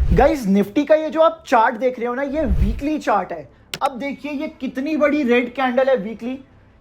Guys Nifty का ये जो आप चार्ट देख रहे हो ना, ये वीकली चार्ट है। अब देखिए ये कितनी बड़ी रेड कैंडल है वीकली।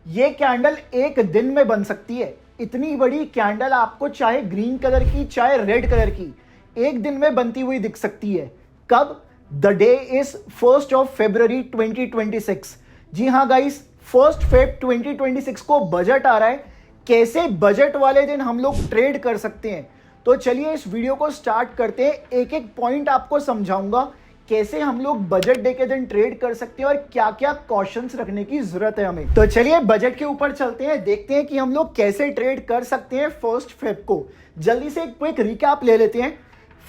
ये कैंडल एक दिन में बन सकती है। इतनी बड़ी कैंडल आपको चाहे ग्रीन कलर की चाहे रेड कलर की एक दिन में बनती हुई दिख सकती है। कब? द डे इज 1 फरवरी 2026। जी हाँ गाइस, 1 फेब 2026 को बजट आ रहा है। कैसे बजट वाले दिन हम लोग ट्रेड कर सकते हैं, तो चलिए इस वीडियो को स्टार्ट करते हैं। एक एक पॉइंट आपको समझाऊंगा कैसे हम लोग बजट डे के दिन ट्रेड कर सकते हैं और क्या क्या कॉशंस रखने की जरूरत है हमें। तो चलिए बजट के ऊपर चलते हैं, देखते हैं कि हम लोग कैसे ट्रेड कर सकते हैं 1 फेब को। जल्दी से एक क्विक रिकैप ले लेते हैं।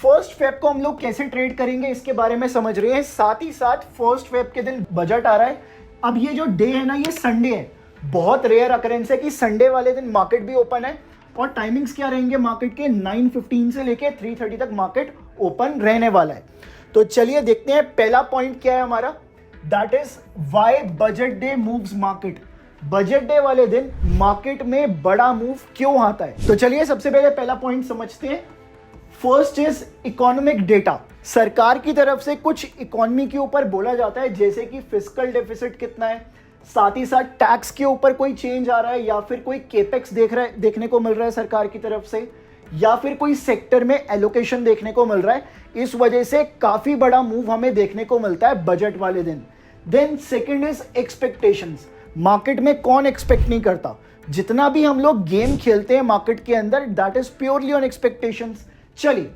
1 फेब को हम लोग कैसे ट्रेड करेंगे इसके बारे में समझ रहे हैं। साथ ही साथ 1 फेब के दिन बजट आ रहा है। अब ये जो डे है ना, ये संडे है। बहुत रेयर अकरेंस है कि संडे वाले दिन मार्केट भी ओपन है। और टाइमिंग्स क्या रहेंगे मार्केट के? 9:15 से लेके 3:30 तक मार्केट ओपन रहने वाला है। तो चलिए देखते हैं पहला पॉइंट क्या है हमारा। That is why budget day moves market. Budget day वाले दिन मार्केट में बड़ा मूव क्यों आता है, तो चलिए सबसे पहले पहला पॉइंट समझते हैं। First is economic data. सरकार की तरफ से कुछ इकोनॉमी के ऊपर बोला जाता है, जैसे कि फिस्कल डेफिसिट कितना है, साथ ही साथ टैक्स के ऊपर कोई चेंज आ रहा है, या फिर कोई केपेक्स देखने को मिल रहा है सरकार की तरफ से, या फिर कोई सेक्टर में एलोकेशन देखने को मिल रहा है। इस वजह से काफी बड़ा मूव हमें देखने को मिलता है बजट वाले दिन। Then second is expectations. Market में कौन एक्सपेक्ट नहीं करता? जितना भी हम लोग गेम खेलते हैं मार्केट के अंदर, that is purely on expectations. चलिए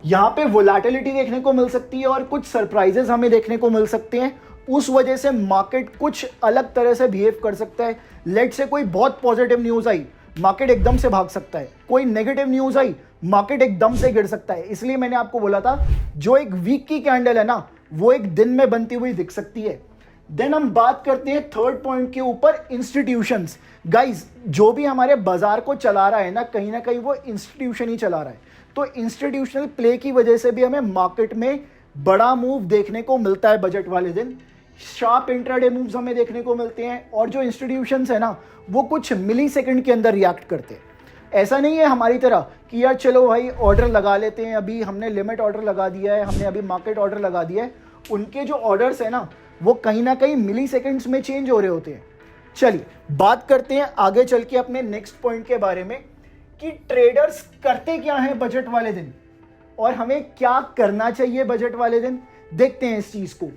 यहां पे वोलेटिलिटी देखने को मिल सकती है और कुछ सरप्राइजेस हमें देखने को मिल सकते हैं। उस वजह से मार्केट कुछ अलग तरह से बिहेव कर सकता है। लेट से कोई बहुत पॉजिटिव न्यूज आई, मार्केट एकदम से भाग सकता है। कोई नेगेटिव न्यूज आई, मार्केट एकदम से गिर सकता है। इसलिए मैंने आपको बोला था जो एक वीक की कैंडल है ना, वो एक दिन में बनती हुई दिख सकती है। देन हम बात करते हैं थर्ड पॉइंट के ऊपर, इंस्टीट्यूशंस। गाइज जो भी हमारे बाजार को चला रहा है ना कहीं वो इंस्टीट्यूशन ही चला रहा है। तो इंस्टीट्यूशनल प्ले की वजह से भी हमें मार्केट में बड़ा मूव देखने को मिलता है बजट वाले दिन। शार्प इंट्राडे मूव्स हमें देखने को मिलते हैं। और जो इंस्टीट्यूशंस है ना, वो कुछ मिली सेकंड के अंदर रिएक्ट करते हैं। ऐसा नहीं है हमारी तरह कि यार चलो भाई ऑर्डर लगा लेते हैं, अभी हमने लिमिट ऑर्डर लगा दिया है, हमने अभी मार्केट ऑर्डर लगा दिया है। उनके जो ऑर्डर्स है ना, वो कहीं ना कहीं मिली सेकेंड्स में चेंज हो रहे होते हैं। चलिए बात करते हैं आगे चल के अपने नेक्स्ट पॉइंट के बारे में कि ट्रेडर्स करते क्या हैं बजट वाले दिन और हमें क्या करना चाहिए बजट वाले दिन। देखते हैं इस चीज को।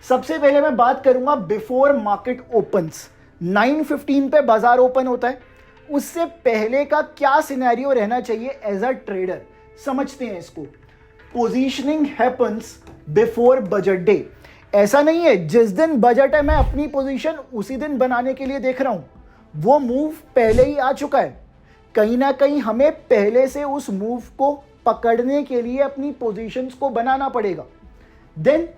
सबसे पहले मैं बात करूंगा बिफोर मार्केट ओपन्स। 9:15 पे बाजार ओपन होता है, उससे पहले का क्या सिनेरियो रहना चाहिए एज अ ट्रेडर, समझते हैं इसको। Positioning happens before budget day. ऐसा नहीं है जिस दिन बजट है मैं अपनी पोजीशन उसी दिन बनाने के लिए देख रहा हूं, वो मूव पहले ही आ चुका है। कहीं ना कहीं हमें पहले से उस मूव को पकड़ने के लिए अपनी पोजीशंस को बनाना पड़ेगा। देन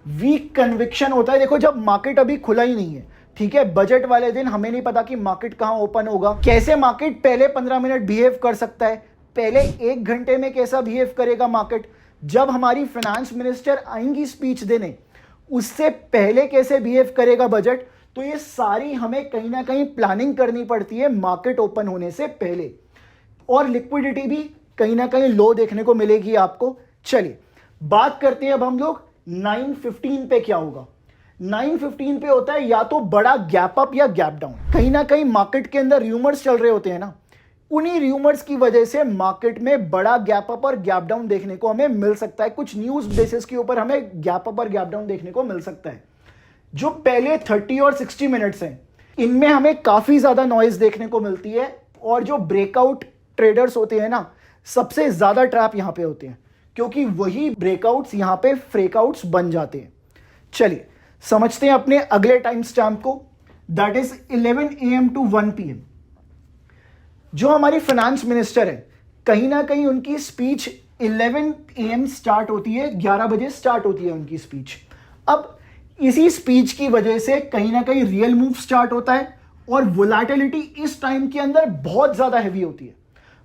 वीक कन्विक्शन होता है। देखो जब मार्केट अभी खुला ही नहीं है, ठीक है, बजट वाले दिन हमें नहीं पता कि मार्केट कहां ओपन होगा, कैसे मार्केट पहले 15 मिनट बिहेव कर सकता है, पहले 1 घंटे में कैसा बिहेव करेगा मार्केट, जब हमारी फाइनेंस मिनिस्टर आएंगी स्पीच देने उससे पहले कैसे बिहेव करेगा बजट। तो ये सारी हमें कहीं ना कहीं प्लानिंग करनी पड़ती है मार्केट ओपन होने से पहले। और लिक्विडिटी भी कहीं ना कहीं लो देखने को मिलेगी आपको। चलिए बात करते हैं अब हम लोग 9:15 पे क्या होगा। 9:15 पे होता है या तो बड़ा गैप अप या गैप डाउन। कहीं ना कहीं मार्केट के अंदर र्यूमर्स चल रहे होते हैं ना, उन्हीं र्यूमर्स की वजह से मार्केट में बड़ा गैप अप और गैप डाउन देखने को हमें मिल सकता है। कुछ न्यूज बेसिस के ऊपर हमें गैप अप और गैप डाउन देखने को मिल सकता है। जो पहले 30 और 60 मिनट्स हैं, इनमें हमें काफी ज्यादा नॉइज देखने को मिलती है। और जो ब्रेकआउट ट्रेडर्स होते हैं ना, सबसे ज्यादा ट्रैप यहां पे होते हैं, क्योंकि वही ब्रेकआउट्स यहां पे फ्रेकआउट्स बन जाते हैं। चलिए समझते हैं अपने अगले टाइम स्टैम्प को, that is 11 AM to 1 PM। जो हमारी फाइनेंस मिनिस्टर है, कहीं ना कहीं उनकी स्पीच 11 AM स्टार्ट होती है, 11 बजे स्टार्ट होती है उनकी स्पीच। अब इसी स्पीच की वजह से कहीं ना कहीं रियल मूव स्टार्ट होता है और वोलेटिलिटी इस टाइम के अंदर बहुत ज्यादा हैवी होती है।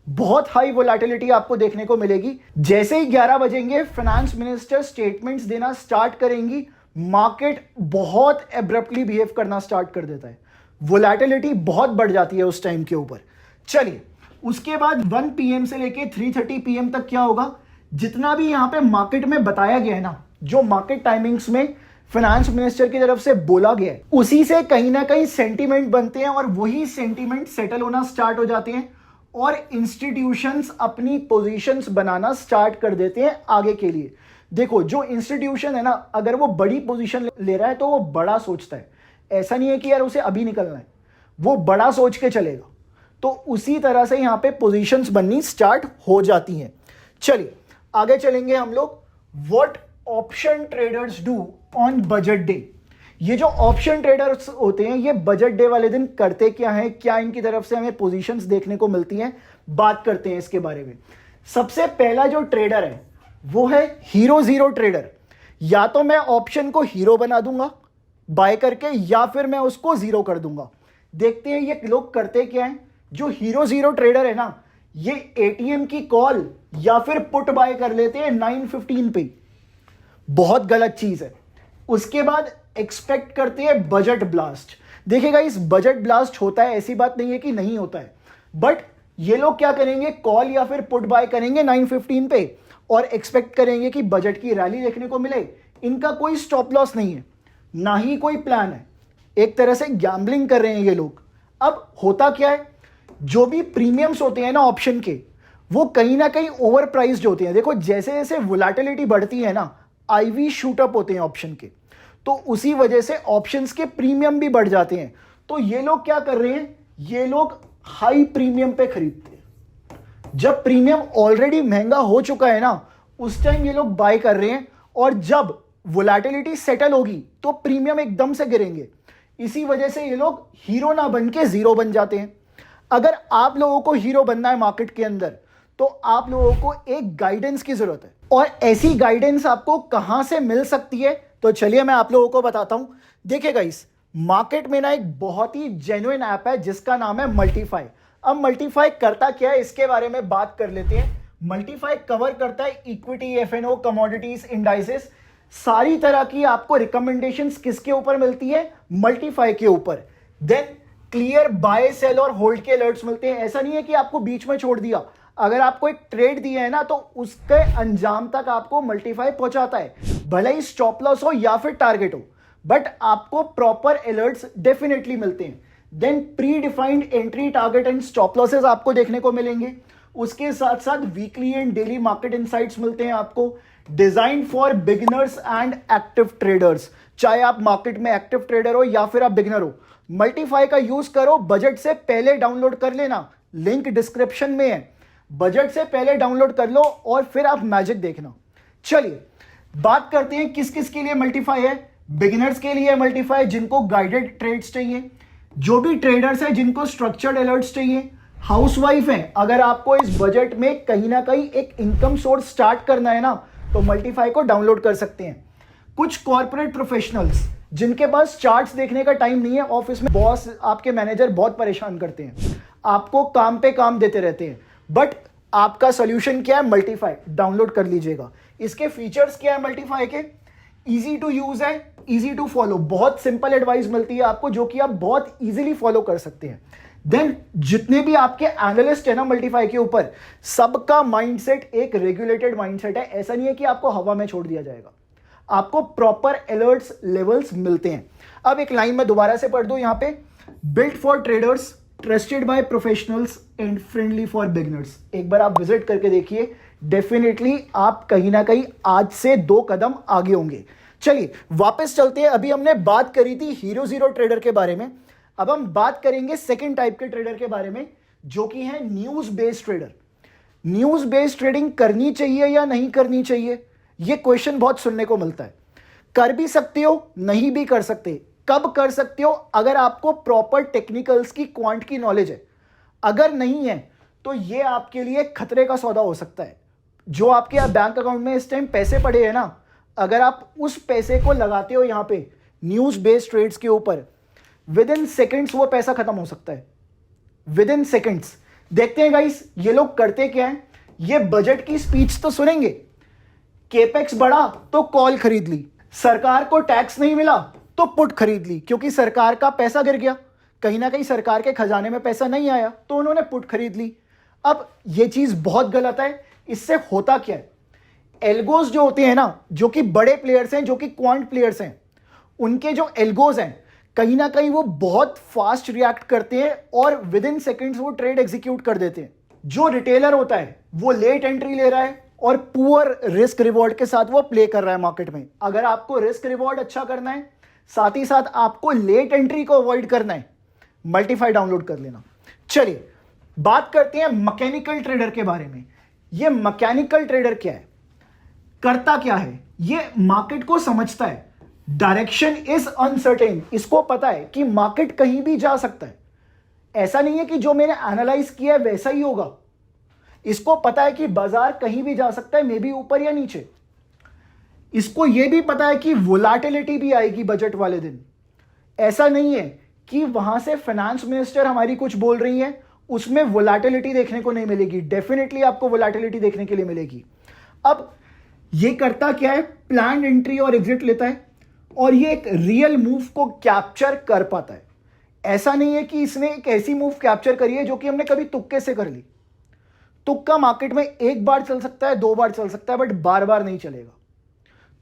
बहुत हाई वोलेटिलिटी आपको देखने को मिलेगी। जैसे ही 11 बजेंगे फाइनेंस मिनिस्टर स्टेटमेंट्स देना स्टार्ट करेंगी, मार्केट बहुत एब्रप्टली बिहेव करना स्टार्ट कर देता है। वोलेटिलिटी बहुत बढ़ जाती है उस टाइम के ऊपर। चलिए उसके बाद 1 PM से लेके 3:30 PM तक क्या होगा, जितना भी यहाँ पे मार्केट में बताया गया है ना, जो मार्केट टाइमिंग्स में फाइनेंस मिनिस्टर की तरफ से बोला गया है, उसी से कहीं ना कहीं सेंटीमेंट बनते हैं और वही सेंटीमेंट सेटल होना स्टार्ट हो जाते हैं और इंस्टीट्यूशंस अपनी पोजीशंस बनाना स्टार्ट कर देते हैं आगे के लिए। देखो, जो इंस्टीट्यूशन है ना, अगर वो बड़ी पोजीशन ले रहा है तो वो बड़ा सोचता है, ऐसा नहीं है कि यार उसे अभी निकलना है, वो बड़ा सोच के चलेगा। तो उसी तरह से यहाँ पे पोजीशंस बननी स्टार्ट हो जाती हैं। चलिए आगे चलेंगे हम लोग। What option traders do on budget day. ये जो ऑप्शन ट्रेडर्स होते हैं, ये बजट डे वाले दिन करते क्या है, क्या इनकी तरफ से हमें पोजीशंस देखने को मिलती हैं, बात करते हैं इसके बारे में। सबसे पहला जो ट्रेडर है वो है हीरो जीरो ट्रेडर। या तो मैं ऑप्शन को हीरो बना दूंगा बाय करके, या फिर मैं उसको जीरो कर दूंगा। देखते हैं ये लोग करते क्या है। जो हीरो जीरो ट्रेडर है ना, ये एटीएम की कॉल या फिर पुट बाय कर लेते हैं 9:15 पे, बहुत गलत चीज है। उसके बाद एक्सपेक्ट करते हैं बजट ब्लास्ट। देखिएगा, इस बजट ब्लास्ट होता है, ऐसी बात नहीं है कि नहीं होता है, बट ये लोग क्या करेंगे, कॉल या फिर पुट बाय करेंगे 9:15 पे और एक्सपेक्ट करेंगे कि बजट की रैली देखने को मिले। इनका कोई स्टॉप लॉस नहीं है, ना ही कोई प्लान है, एक तरह से गैम्बलिंग कर रहे हैं ये लोग। अब होता क्या है, जो भी प्रीमियम्स होते हैं ना ऑप्शन के, वो कहीं ना कहीं ओवर प्राइस्ड होते हैं। देखो, जैसे जैसे वोलेटिलिटी बढ़ती है ना, आईवी शूट अप होते हैं ऑप्शन के, तो उसी वजह से ऑप्शंस के प्रीमियम भी बढ़ जाते हैं। तो ये लोग क्या कर रहे हैं, ये लोग हाई प्रीमियम पे खरीदते हैं। जब प्रीमियम ऑलरेडी महंगा हो चुका है ना, उस टाइम ये लोग बाय कर रहे हैं, और जब वोलेटिलिटी सेटल होगी तो प्रीमियम एकदम से गिरेंगे। इसी वजह से ये लोग हीरो ना बन के जीरो बन जाते हैं। अगर आप लोगों को हीरो बनना है मार्केट के अंदर, तो आप लोगों को एक गाइडेंस की जरूरत है। और ऐसी गाइडेंस आपको कहां से मिल सकती है, तो चलिए मैं आप लोगों को बताता हूं। देखिएगा, इस मार्केट में ना एक बहुत ही जेन्युइन ऐप है जिसका नाम है मल्टीफाई। अब मल्टीफाई करता क्या है, इसके बारे में बात कर लेते हैं। मल्टीफाई कवर करता है इक्विटी, एफएनओ, कमोडिटीज, इंडाइसेस, सारी तरह की आपको रिकमेंडेशंस किसके ऊपर मिलती है, मल्टीफाई के ऊपर। देन क्लियर बाय, सेल और होल्ड के अलर्ट्स मिलते हैं। ऐसा नहीं है कि आपको बीच में छोड़ दिया, अगर आपको एक ट्रेड दिया है ना, तो उसके अंजाम तक आपको मल्टीफाई पहुंचाता है, भले ही स्टॉप लॉस हो या फिर टारगेट हो, बट आपको प्रॉपर अलर्ट्स डेफिनेटली मिलते हैं। Then predefined entry, target and stop losses आपको देखने को मिलेंगे। उसके साथ साथ weekly and daily market insights मिलते हैं आपको। Design for beginners and active traders, चाहे आप मार्केट में एक्टिव ट्रेडर हो या फिर आप बिगिनर हो, मल्टीफाई का यूज करो। बजट से पहले डाउनलोड कर लेना, लिंक डिस्क्रिप्शन में है। बजट से पहले डाउनलोड कर लो और फिर आप मैजिक देखना। चलिए बात करते हैं किस किस के लिए मल्टीफाई है। बिगिनर्स के लिए मल्टीफाई, जिनको गाइडेड ट्रेड्स चाहिए, जो भी ट्रेडर्स हैं जिनको स्ट्रक्चर्ड अलर्ट्स चाहिए, हाउसवाइफ हैं, अगर आपको इस बजट में कहीं ना कहीं एक इनकम सोर्स स्टार्ट करना है ना, तो मल्टीफाई को डाउनलोड कर सकते हैं। कुछ कॉर्पोरेट प्रोफेशनल्स जिनके पास चार्ट्स देखने का टाइम नहीं है, ऑफिस में बॉस, आपके मैनेजर बहुत परेशान करते हैं, आपको काम पे काम देते रहते हैं, बट आपका सोल्यूशन क्या है, मल्टीफाई डाउनलोड कर लीजिएगा। इसके फीचर्स क्या है मल्टीफाई के, इजी टू यूज है, इजी टू फॉलो, बहुत सिंपल एडवाइस मिलती है आपको जो कि आप बहुत इजीली फॉलो कर सकते हैं। देन जितने भी आपके एनालिस्ट है ना मल्टीफाई के ऊपर, सबका माइंडसेट एक रेगुलेटेड माइंडसेट है। ऐसा नहीं है कि आपको हवा में छोड़ दिया जाएगा, आपको प्रॉपर अलर्ट्स लेवल्स मिलते हैं। अब एक लाइन में दोबारा से पढ़ दो, यहां पे built for traders, trusted by professionals and friendly for beginners. एक बार आप विजिट करके देखिए, डेफिनेटली आप कहीं ना कहीं आज से 2 कदम आगे होंगे। चलिए वापस चलते हैं। अभी हमने बात करी थी हीरो जीरो ट्रेडर के बारे में, अब हम बात करेंगे सेकंड टाइप के ट्रेडर के बारे में, जो कि है news based trader. News based trading करनी चाहिए या नहीं करनी चाहिए, यह क्वेश्चन बहुत सुनने को मिलता है। कर भी सकते हो, नहीं भी कर सकते। कब कर सकते हो, अगर आपको प्रॉपर टेक्निकल्स की, क्वांट की नॉलेज है। अगर नहीं है तो यह आपके लिए खतरे का सौदा हो सकता है। जो आपके बैंक अकाउंट में इस टाइम पैसे पड़े हैं ना, अगर आप उस पैसे को लगाते हो यहां पे न्यूज बेस्ड ट्रेड्स के ऊपर, विद इन सेकेंड्स वो पैसा खत्म हो सकता है, विद इन सेकेंड्स। देखते हैं गाइस ये लोग करते क्या है। ये बजट की स्पीच तो सुनेंगे, केपेक्स बढ़ा तो कॉल खरीद ली, सरकार को टैक्स नहीं मिला तो पुट खरीद ली, क्योंकि सरकार का पैसा गिर गया, कहीं ना कहीं सरकार के खजाने में पैसा नहीं आया तो उन्होंने पुट खरीद ली। अब यह चीज बहुत गलत है। इससे होता क्या है, एल्गोज जो होते हैं ना, जो कि बड़े प्लेयर्स हैं, जो कि क्वांट प्लेयर्स हैं, उनके जो एल्गोज हैं कहीं ना कहीं वो बहुत फास्ट रिएक्ट करते हैं और विद इन सेकेंड्स वो ट्रेड एग्जीक्यूट कर देते हैं। जो रिटेलर होता है वो लेट एंट्री ले रहा है और पुअर रिस्क रिवॉर्ड के साथ वो प्ले कर रहा है मार्केट में। अगर आपको रिस्क रिवॉर्ड अच्छा करना है, साथ ही साथ आपको लेट एंट्री को अवॉइड करना है, मल्टीफाई डाउनलोड कर लेना। चलिए बात करते हैं मैकेनिकल ट्रेडर के बारे में। ये मैकेनिकल ट्रेडर क्या है, करता क्या है? ये मार्केट को समझता है, डायरेक्शन इज अनसर्टेन, इसको पता है कि मार्केट कहीं भी जा सकता है। ऐसा नहीं है कि जो मैंने एनालाइज किया है वैसा ही होगा, इसको पता है कि बाजार कहीं भी जा सकता है, मे बी ऊपर या नीचे। इसको यह भी पता है कि वोलाटिलिटी भी आएगी बजट वाले दिन। ऐसा नहीं है कि वहां से फाइनेंस मिनिस्टर हमारी कुछ बोल रही है, उसमें वोलाटिलिटी देखने को नहीं मिलेगी। डेफिनेटली आपको वोलाटिलिटी देखने के लिए मिलेगी। अब ये करता क्या है, प्लान एंट्री और एग्जिट लेता है और ये एक रियल मूव को कैप्चर कर पाता है। ऐसा नहीं है कि इसने एक ऐसी मूव कैप्चर करी है जो कि हमने कभी तुक्के से कर ली। तुक्का मार्केट में एक बार चल सकता है, 2 बार चल सकता है, बट बार बार नहीं चलेगा।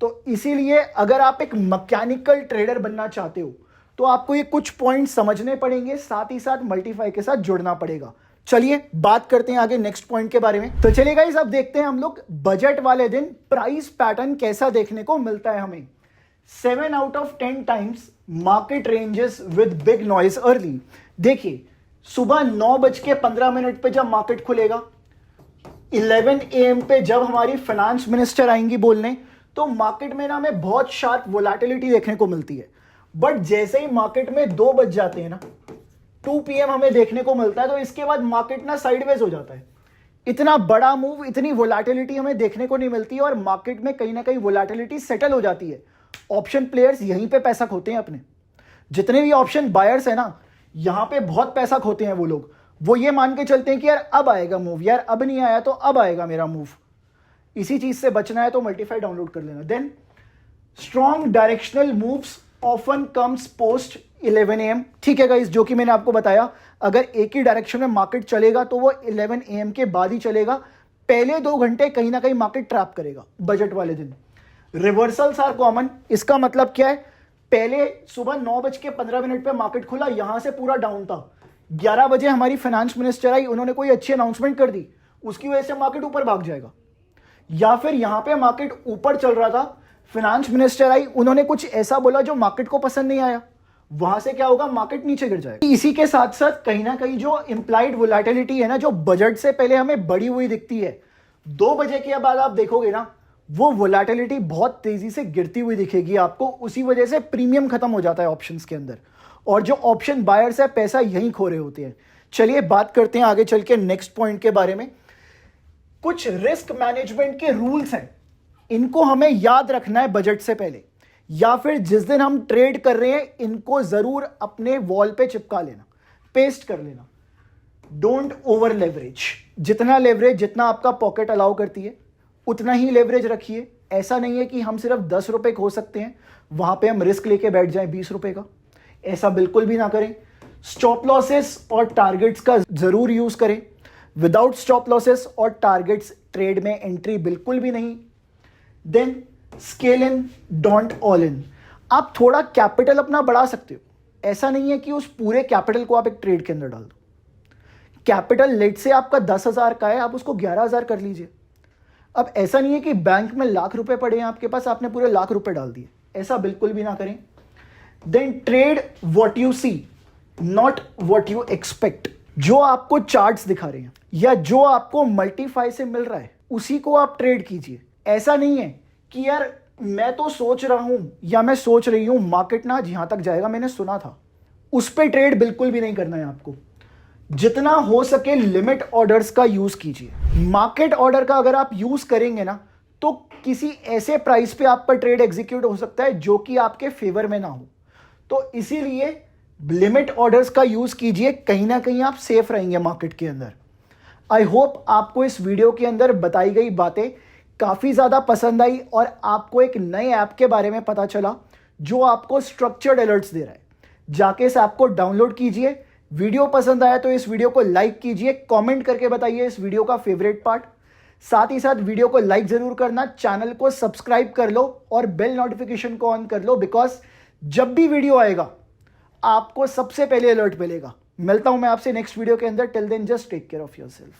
तो इसीलिए अगर आप एक मैकेनिकल ट्रेडर बनना चाहते हो तो आपको ये कुछ पॉइंट समझने पड़ेंगे, साथ ही साथ मल्टीफाई के साथ जुड़ना पड़ेगा। चलिए बात करते हैं आगे नेक्स्ट पॉइंट के बारे में। तो चलिए गाइस, अब देखते हैं हम लोग बजट वाले दिन प्राइस पैटर्न कैसा देखने को मिलता है हमें। 7 out of 10 times market ranges with big noise early. देखिए सुबह 9:15 पे जब मार्केट खुलेगा, 11 AM पे जब हमारी फाइनेंस मिनिस्टर आएंगी बोलने, तो मार्केट में ना हमें बहुत शार्प वोलेटिलिटी देखने को मिलती है। बट जैसे ही मार्केट में 2 बज जाते हैं ना, 2 PM हमें देखने को मिलता है, तो इसके बाद मार्केट ना साइडवेज हो जाता है। इतना बड़ा मूव, इतनी वोलेटिलिटी हमें देखने को नहीं मिलती और मार्केट में कहीं ना कहीं वोलेटिलिटी सेटल हो जाती है। ऑप्शन प्लेयर्स यहीं पे पैसा खोते हैं अपने। जितने भी ऑप्शन बायर्स है ना, यहां पे बहुत पैसा खोते हैं वो लोग। वो ये मान के चलते हैं कि यार अब आएगा मूव, यार अब नहीं आया तो अब आएगा मेरा मूव। इसी चीज से बचना है तो मल्टीफाई डाउनलोड कर लेना। Then strong directional moves often comes post 11 AM। ठीक है गाइस, जो कि मैंने आपको बताया, अगर एक ही डायरेक्शन में मार्केट चलेगा तो वो 11 AM के बाद ही चलेगा। पहले 2 घंटे कहीं ना कहीं मार्केट ट्रैप करेगा बजट वाले दिन। Reversals are common. इसका मतलब क्या है, पहले सुबह 9:15 पे मार्केट खुला, यहां से पूरा डाउन था। 11 बजे हमारी फाइनेंस मिनिस्टर आई, उन्होंने कोई अच्छी अनाउंसमेंट कर दी, उसकी वजह से मार्केट ऊपर भाग जाएगा। या फिर यहां पे मार्केट ऊपर चल रहा था, फाइनेंस मिनिस्टर आई, उन्होंने कुछ ऐसा बोला जो मार्केट को पसंद नहीं आया, वहां से क्या होगा, मार्केट नीचे गिर जाएगा। इसी के साथ साथ कहीं ना कहीं जो इंप्लाइड वोलेटिलिटी है ना, जो बजट से पहले हमें बढ़ी हुई दिखती है, 2 बजे के बाद आप देखोगे ना, वो वोलेटिलिटी बहुत तेजी से गिरती हुई दिखेगी आपको। उसी वजह से प्रीमियम खत्म हो जाता है ऑप्शंस के अंदर, और जो ऑप्शन बायर्स है पैसा यहीं खो रहे होते हैं। चलिए बात करते हैं आगे चल के नेक्स्ट पॉइंट के बारे में। कुछ रिस्क मैनेजमेंट के रूल्स हैं, इनको हमें याद रखना है बजट से पहले, या फिर जिस दिन हम ट्रेड कर रहे हैं इनको जरूर अपने वॉल पे चिपका लेना, पेस्ट कर लेना। Don't over leverage. जितना लेवरेज, जितना आपका पॉकेट अलाउ करती है उतना ही लेवरेज रखिए। ऐसा नहीं है कि हम सिर्फ 10 रुपए खो सकते हैं, वहां पे हम रिस्क लेके बैठ जाएं 20 रुपए का। ऐसा बिल्कुल भी ना करें। स्टॉप लॉसेस और टारगेट्स का जरूर यूज करें। विदाउट स्टॉप लॉसेस और टारगेट्स ट्रेड में एंट्री बिल्कुल भी नहीं। Then scale in, don't all in. आप थोड़ा कैपिटल अपना बढ़ा सकते हो, ऐसा नहीं है कि उस पूरे कैपिटल को आप एक ट्रेड के अंदर डाल दो। कैपिटल लेट से आपका 10,000 का है, आप उसको 11,000 कर लीजिए। अब ऐसा नहीं है कि बैंक में लाख रुपए पड़े हैं आपके पास, आपने पूरे लाख रुपए डाल दिए, ऐसा बिल्कुल भी ना करें। Then trade what you see, not what you expect. जो आपको चार्ट्स दिखा रहे हैं या जो आपको मल्टीफाई से मिल रहा है उसी को आप ट्रेड कीजिए। ऐसा नहीं है कि यार मैं तो सोच रहा हूं या मैं सोच रही हूं मार्केट ना जहां तक जाएगा मैंने सुना था, उस पर ट्रेड बिल्कुल भी नहीं करना है आपको। जितना हो सके लिमिट ऑर्डर्स का यूज कीजिए। मार्केट ऑर्डर का अगर आप यूज करेंगे ना तो किसी ऐसे प्राइस पे आपका ट्रेड एग्जीक्यूट हो सकता है जो कि आपके फेवर में ना हो। तो इसीलिए लिमिट ऑर्डर्स का यूज कीजिए, कहीं ना कहीं आप सेफ रहेंगे मार्केट के अंदर। आई होप आपको इस वीडियो के अंदर बताई गई बातें काफी ज्यादा पसंद आई और आपको एक नए ऐप के बारे में पता चला जो आपको स्ट्रक्चर्ड अलर्ट्स दे रहा है। जाके इस ऐप को डाउनलोड कीजिए। वीडियो पसंद आया तो इस वीडियो को लाइक कीजिए, कमेंट करके बताइए इस वीडियो का फेवरेट पार्ट। साथ ही साथ वीडियो को लाइक जरूर करना, चैनल को सब्सक्राइब कर लो और बेल नोटिफिकेशन को ऑन कर लो, बिकॉज जब भी वीडियो आएगा आपको सबसे पहले अलर्ट मिलेगा। मिलता हूं मैं आपसे नेक्स्ट वीडियो के अंदर। Till then just take care of yourself.